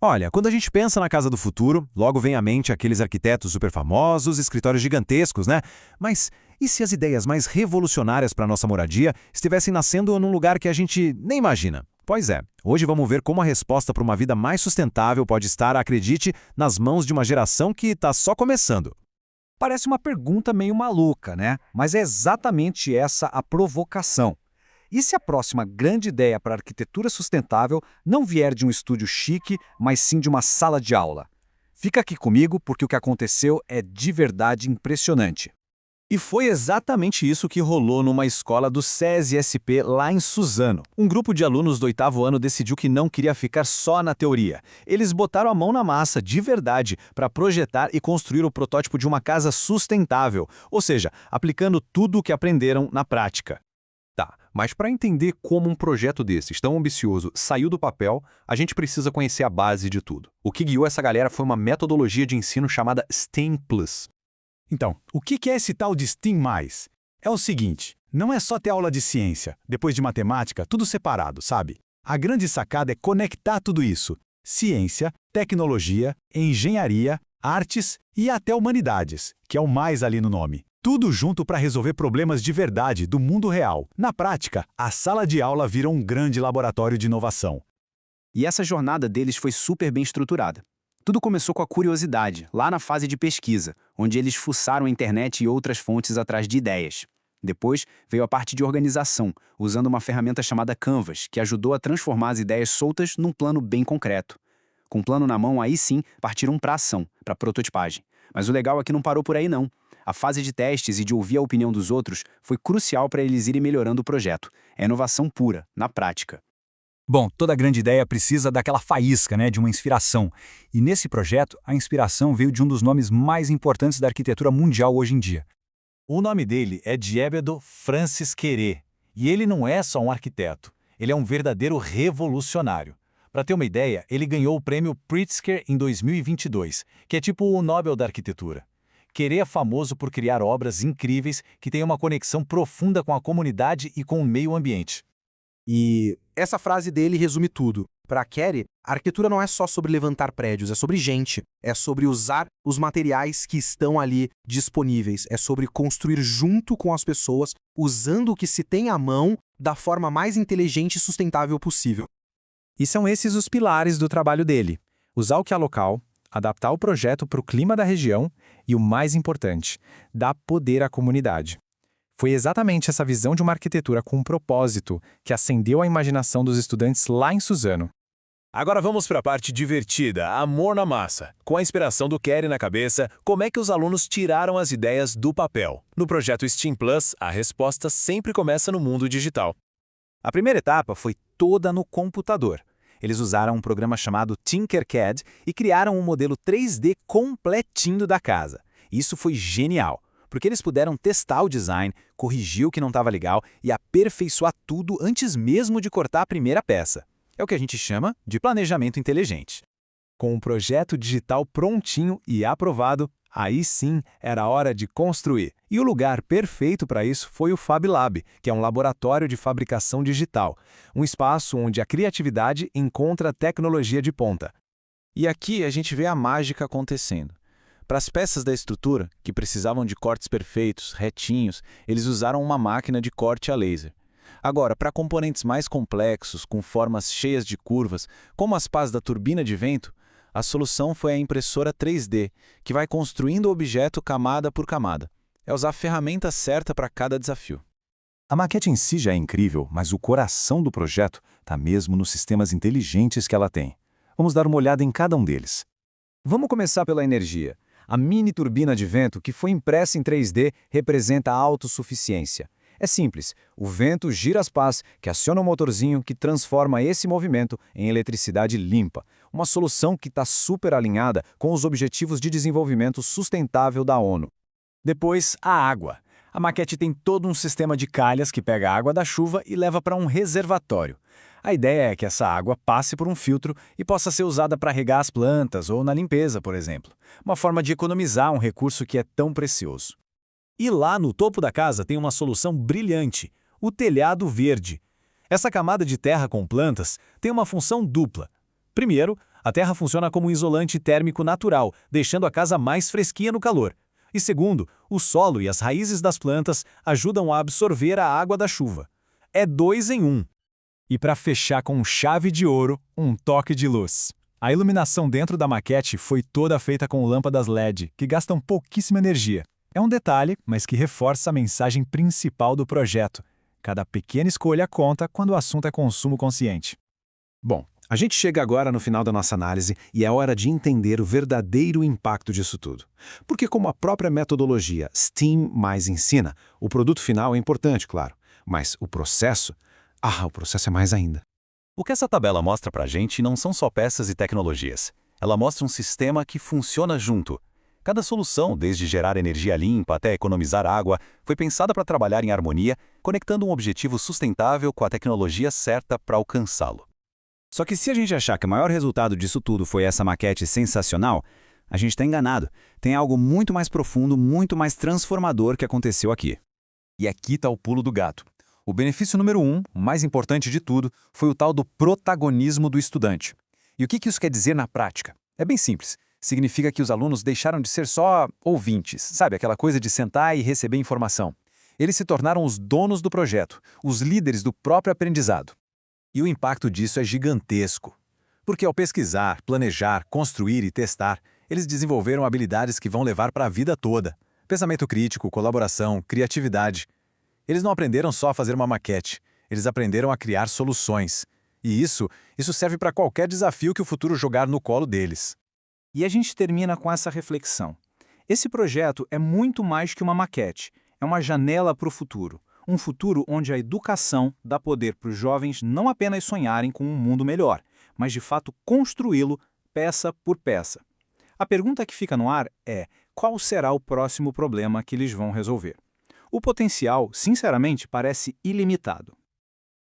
Olha, quando a gente pensa na casa do futuro, logo vem à mente aqueles arquitetos super famosos, escritórios gigantescos, né? Mas e se as ideias mais revolucionárias para nossa moradia estivessem nascendo num lugar que a gente nem imagina? Pois é, hoje vamos ver como a resposta para uma vida mais sustentável pode estar, acredite, nas mãos de uma geração que está só começando. Parece uma pergunta meio maluca, né? Mas é exatamente essa a provocação. E se a próxima grande ideia para a arquitetura sustentável não vier de um estúdio chique, mas sim de uma sala de aula? Fica aqui comigo porque o que aconteceu é de verdade impressionante. E foi exatamente isso que rolou numa escola do SESI-SP lá em Suzano. Um grupo de alunos do 8º ano decidiu que não queria ficar só na teoria. Eles botaram a mão na massa, de verdade, para projetar e construir o protótipo de uma casa sustentável, ou seja, aplicando tudo o que aprenderam na prática. Tá, mas para entender como um projeto desses tão ambicioso saiu do papel, a gente precisa conhecer a base de tudo. O que guiou essa galera foi uma metodologia de ensino chamada STEAM+. Então, o que é esse tal de STEAM+? É o seguinte, não é só ter aula de ciência, depois de matemática, tudo separado, sabe? A grande sacada é conectar tudo isso. Ciência, tecnologia, engenharia, artes e até humanidades, que é o mais ali no nome. Tudo junto para resolver problemas de verdade do mundo real. Na prática, a sala de aula vira um grande laboratório de inovação. E essa jornada deles foi super bem estruturada. Tudo começou com a curiosidade, lá na fase de pesquisa, onde eles fuçaram a internet e outras fontes atrás de ideias. Depois veio a parte de organização, usando uma ferramenta chamada Canvas, que ajudou a transformar as ideias soltas num plano bem concreto. Com o plano na mão, aí sim, partiram para a ação, para a prototipagem. Mas o legal é que não parou por aí não. A fase de testes e de ouvir a opinião dos outros foi crucial para eles irem melhorando o projeto. É inovação pura, na prática. Bom, toda grande ideia precisa daquela faísca, né, de uma inspiração. E nesse projeto, a inspiração veio de um dos nomes mais importantes da arquitetura mundial hoje em dia. O nome dele é Diébédo Francis Quéré, e ele não é só um arquiteto, ele é um verdadeiro revolucionário. Para ter uma ideia, ele ganhou o prêmio Pritzker em 2022, que é tipo o Nobel da Arquitetura. Quéré é famoso por criar obras incríveis que têm uma conexão profunda com a comunidade e com o meio ambiente. E essa frase dele resume tudo. Para Quéré, a arquitetura não é só sobre levantar prédios, é sobre gente. É sobre usar os materiais que estão ali disponíveis. É sobre construir junto com as pessoas, usando o que se tem à mão da forma mais inteligente e sustentável possível. E são esses os pilares do trabalho dele. Usar o que é local, adaptar o projeto para o clima da região e, o mais importante, dar poder à comunidade. Foi exatamente essa visão de uma arquitetura com um propósito que acendeu a imaginação dos estudantes lá em Suzano. Agora vamos para a parte divertida, amor na massa. Com a inspiração do Quéré na cabeça, como é que os alunos tiraram as ideias do papel? No projeto STEAM+, a resposta sempre começa no mundo digital. A primeira etapa foi toda no computador. Eles usaram um programa chamado Tinkercad e criaram um modelo 3D completinho da casa. Isso foi genial, porque eles puderam testar o design, corrigir o que não estava legal e aperfeiçoar tudo antes mesmo de cortar a primeira peça. É o que a gente chama de planejamento inteligente. Com um projeto digital prontinho e aprovado, aí sim era a hora de construir. E o lugar perfeito para isso foi o Fab Lab, que é um laboratório de fabricação digital, um espaço onde a criatividade encontra tecnologia de ponta. E aqui a gente vê a mágica acontecendo. Para as peças da estrutura, que precisavam de cortes perfeitos, retinhos, eles usaram uma máquina de corte a laser. Agora, para componentes mais complexos, com formas cheias de curvas, como as pás da turbina de vento, a solução foi a impressora 3D, que vai construindo o objeto camada por camada. É usar a ferramenta certa para cada desafio. A maquete em si já é incrível, mas o coração do projeto está mesmo nos sistemas inteligentes que ela tem. Vamos dar uma olhada em cada um deles. Vamos começar pela energia. A mini turbina de vento que foi impressa em 3D representa a autossuficiência. É simples, o vento gira as pás, que aciona o motorzinho que transforma esse movimento em eletricidade limpa. Uma solução que está super alinhada com os Objetivos de Desenvolvimento Sustentável da ONU. Depois, a água. A maquete tem todo um sistema de calhas que pega a água da chuva e leva para um reservatório. A ideia é que essa água passe por um filtro e possa ser usada para regar as plantas ou na limpeza, por exemplo. Uma forma de economizar um recurso que é tão precioso. E lá no topo da casa tem uma solução brilhante, o telhado verde. Essa camada de terra com plantas tem uma função dupla. Primeiro, A terra funciona como um isolante térmico natural, deixando a casa mais fresquinha no calor. E segundo, o solo e as raízes das plantas ajudam a absorver a água da chuva. É 2 em 1. E para fechar com chave de ouro, um toque de luz. A iluminação dentro da maquete foi toda feita com lâmpadas LED, que gastam pouquíssima energia. É um detalhe, mas que reforça a mensagem principal do projeto. Cada pequena escolha conta quando o assunto é consumo consciente. Bom, a gente chega agora no final da nossa análise e é hora de entender o verdadeiro impacto disso tudo. Porque como a própria metodologia STEAM mais ensina, o produto final é importante, claro, mas o processo é mais ainda. O que essa tabela mostra pra gente não são só peças e tecnologias. Ela mostra um sistema que funciona junto. Cada solução, desde gerar energia limpa até economizar água, foi pensada para trabalhar em harmonia, conectando um objetivo sustentável com a tecnologia certa para alcançá-lo. Só que se a gente achar que o maior resultado disso tudo foi essa maquete sensacional, a gente está enganado. Tem algo muito mais profundo, muito mais transformador que aconteceu aqui. E aqui está o pulo do gato. O benefício número 1, o mais importante de tudo, foi o tal do protagonismo do estudante. E o que isso quer dizer na prática? É bem simples. Significa que os alunos deixaram de ser só ouvintes, sabe? Aquela coisa de sentar e receber informação. Eles se tornaram os donos do projeto, os líderes do próprio aprendizado. E o impacto disso é gigantesco. Porque ao pesquisar, planejar, construir e testar, eles desenvolveram habilidades que vão levar para a vida toda. Pensamento crítico, colaboração, criatividade. Eles não aprenderam só a fazer uma maquete, eles aprenderam a criar soluções. E isso serve para qualquer desafio que o futuro jogar no colo deles. E a gente termina com essa reflexão. Esse projeto é muito mais que uma maquete, é uma janela para o futuro. Um futuro onde a educação dá poder para os jovens não apenas sonharem com um mundo melhor, mas de fato construí-lo peça por peça. A pergunta que fica no ar é: qual será o próximo problema que eles vão resolver? O potencial, sinceramente, parece ilimitado.